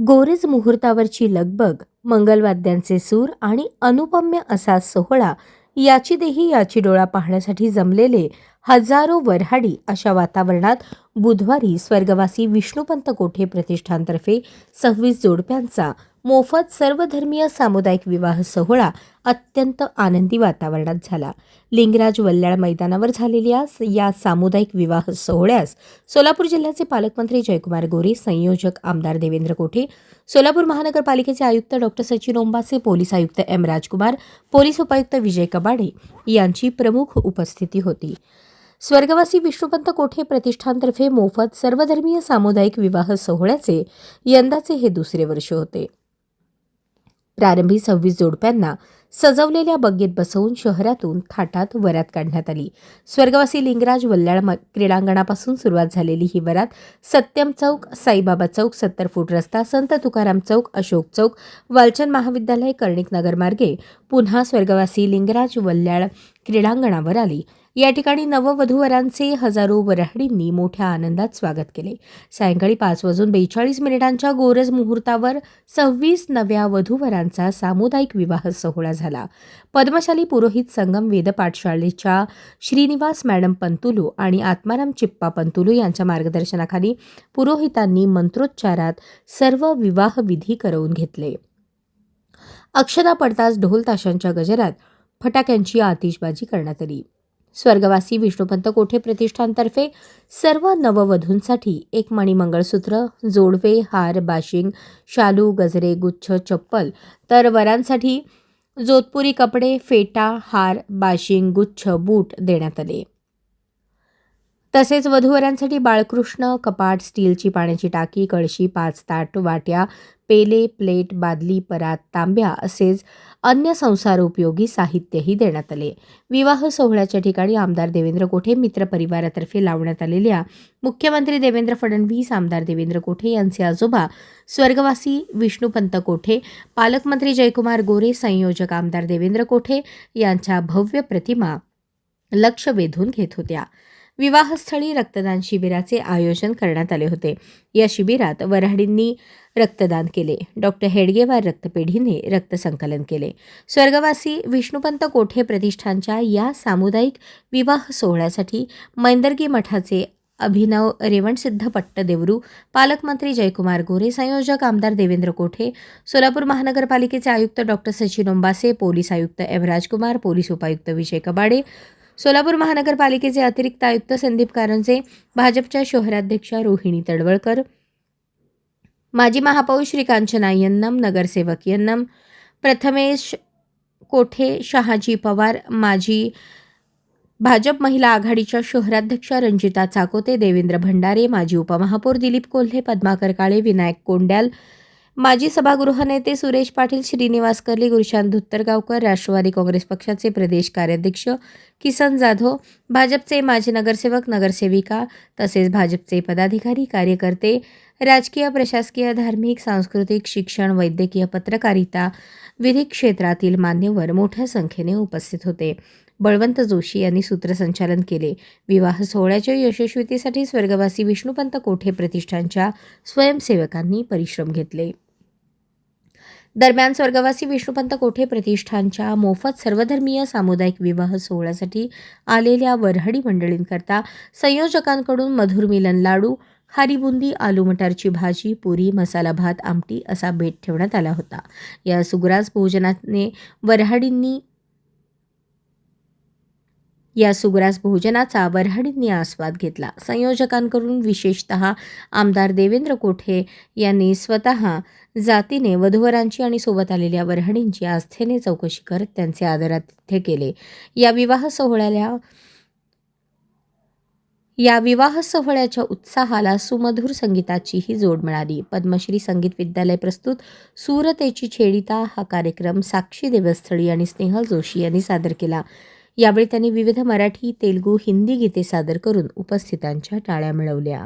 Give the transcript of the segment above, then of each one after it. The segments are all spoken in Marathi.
गोरेज मुहूर्तावरची लगबग, मंगलवाद्यांचे सूर आणि अनुपम्य असा सोहळा, याची देही याची डोळा पाहण्यासाठी जमलेले हजारो वऱ्हाडी अशा वातावरणात बुधवारी स्वर्गवासी विष्णुपंत कोठे प्रतिष्ठानतर्फे 26 जोडप्यांचा मोफत सर्वधर्मीय सामुदायिक विवाह सोहळा अत्यंत आनंदी वातावरणात झाला. लिंगराज वल्ल्याळ मैदानावर झालेल्या या सामुदायिक विवाह सोहळ्यास सोलापूर जिल्ह्याचे पालकमंत्री जयकुमार गोरे, संयोजक आमदार देवेंद्र कोठे, सोलापूर महानगरपालिकेचे आयुक्त डॉक्टर सचिन ओंबासे, पोलीस आयुक्त एम राजकुमार, पोलीस उपायुक्त विजय कबाडे यांची प्रमुख उपस्थिती होती. स्वर्गवासी विष्णुपंत कोठे प्रतिष्ठानतर्फे मोफत सर्वधर्मीय सामुदायिक विवाह सोहळ्याचे यंदाचे हे दुसरे वर्ष होते. प्रारंभी 26 जोडप्यांना सजवलेल्या बग्गीत बसवून शहरातून थाटात वरात काढण्यात आली. स्वर्गवासी लिंगराज वल्ल्याळ क्रीडांगणापासून सुरुवात झालेली ही वरात सत्यम चौक, साईबाबा चौक, 70 फूट रस्ता, संत तुकाराम चौक, अशोक चौक, वालचंद महाविद्यालय, कर्णिक नगर मार्गे पुन्हा स्वर्गवासी लिंगराज वल्ल्याळ क्रीडांगणावर आली. या ठिकाणी नववधूवरांचे हजारो वऱ्हाडींनी मोठ्या आनंदात स्वागत केले. सायंकाळी 5:42 गोरज मुहूर्तावर 26 नव्या वधूवरांचा सामुदायिक विवाह सोहळा झाला. पद्मशाली पुरोहित संगम वेद पाठशाळेच्या श्रीनिवास मॅडम पंतुलू आणि आत्माराम चिप्पा पंतुलू यांच्या मार्गदर्शनाखाली पुरोहितांनी मंत्रोच्चारात सर्व विवाह विधी करवून घेतले. अक्षता पडताच ढोल ताशांच्या गजरात फटाक्यांची आतिषबाजी करण्यात आली. स्वर्गवासी विष्णुपंत कोठे प्रतिष्ठानतर्फे सर्व नववधूंसाठी एक मणी मंगळसूत्र, जोडवे, हार, बाशिंग, शालू, गजरे, गुच्छ, चप्पल, तर वरांसाठी जोधपुरी कपडे, फेटा, हार, बाशिंग, गुच्छ, बूट देण्यात आले. तसेच वधूवरांसाठी बाळकृष्ण, कपाट, स्टीलची पाण्याची टाकी, कळशी, 5 ताट, वाट्या, पेले, प्लेट, बादली, परात, तांब्या असेच अन्य संसारोपयोगी साहित्यही देण्यात आले. विवाह सोहळ्याच्या ठिकाणी आमदार देवेंद्र कोठे मित्र परिवारातर्फे लावण्यात आलेल्या मुख्यमंत्री देवेंद्र फडणवीस, आमदार देवेंद्र कोठे यांचे आजोबा स्वर्गवासी विष्णुपंत कोठे, पालकमंत्री जयकुमार गोरे, संयोजक आमदार देवेंद्र कोठे यांच्या भव्य प्रतिमा लक्ष वेधून घेत होत्या. विवाहस्थळी रक्तदान शिबिराचे आयोजन करण्यात आले होते. या शिबिरात वऱ्हाडींनी रक्तदान केले. डॉक्टर हेडगेवार रक्तपेढीने रक्तसंकलन केले. स्वर्गवासी विष्णुपंत कोठे प्रतिष्ठानच्या या सामुदायिक विवाह सोहळ्यासाठी मैंदर्गी मठाचे अभिनव रेवणसिद्ध पट्टदेवरू, पालकमंत्री जयकुमार गोरे, संयोजक आमदार देवेंद्र कोठे, सोलापूर महानगरपालिकेचे आयुक्त डॉक्टर सचिन ओंबासे, पोलीस आयुक्त एम राजकुमार, पोलीस उपायुक्त विजय कबाडे, सोलापूर महानगरपालिकेचे अतिरिक्त आयुक्त संदीप कारंजे, भाजपच्या शहराध्यक्षा रोहिणी तडवळकर, माजी महापौर श्री कांचना यन्नम, नगरसेवक यन्नम, प्रथमेश कोठे, शहाजी पवार, माजी भाजप महिला आघाडीच्या शहराध्यक्षा रंजिता चाकोते, देवेंद्र भंडारे, माजी उपमहापौर दिलीप कोल्हे, पद्माकर काळे, विनायक कोंड्याल, माजी सभागृह नेते सुरेश पाटील, श्रीनिवास कर्ली, गुरुशांत धुत्तरगावकर, राष्ट्रवादी काँग्रेस पक्षाचे प्रदेश कार्याध्यक्ष किसन जाधव, भाजपचे माजी नगरसेवक, नगरसेविका तसेच भाजपचे पदाधिकारी, कार्यकर्ते, राजकीय, प्रशासकीय, धार्मिक, सांस्कृतिक, शिक्षण, वैद्यकीय, पत्रकारिता, विधी क्षेत्रातील मान्यवर मोठ्या संख्येने उपस्थित होते. बळवंत जोशी यांनी सूत्रसंचालन केले. विवाह सोहळ्याच्या यशस्वीतेसाठी स्वर्गवासी विष्णुपंत कोठे प्रतिष्ठानच्या स्वयंसेवकांनी परिश्रम घेतले. दरम्यान स्वर्गवासी विष्णुपंत कोठे प्रतिष्ठानच्या मोफत सर्वधर्मीय सामुदायिक विवाह सोहळ्यासाठी आलेल्या वऱ्हाडी मंडळींकरता संयोजकांकडून मधुर मिलन लाडू, खारी बुंदी, आलू मटारची भाजी, पुरी, मसाला भात, आमटी असा बेत ठेवण्यात आला होता. या सुग्रास भोजनाचा वऱ्हाडींनी आस्वाद घेतला. संयोजकांकडून विशेषतः आमदार देवेंद्र कोठे यांनी स्वतः जातीने वधूवरांची आणि सोबत आलेल्या वऱ्हाडींची आस्थेने चौकशी करत त्यांचे आदरातिथ्य केले. या विवाह सोहळ्याच्या उत्साहाला सुमधुर संगीताचीही जोड मिळाली. पद्मश्री संगीत विद्यालय प्रस्तुत सूरतेची छेडिता हा कार्यक्रम साक्षी देवस्थळी आणि स्नेहल जोशी यांनी सादर केला. यावेळी त्यांनी विविध मराठी, तेलुगू, हिंदी गीते सादर करून उपस्थितांच्या टाळ्या मिळवल्या.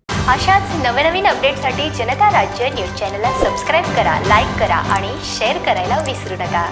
अशाच नवनवीन अपडेटसाठी जनता राज्य न्यूज चॅनलला सबस्क्राईब करा, लाईक करा आणि शेअर करायला विसरू नका.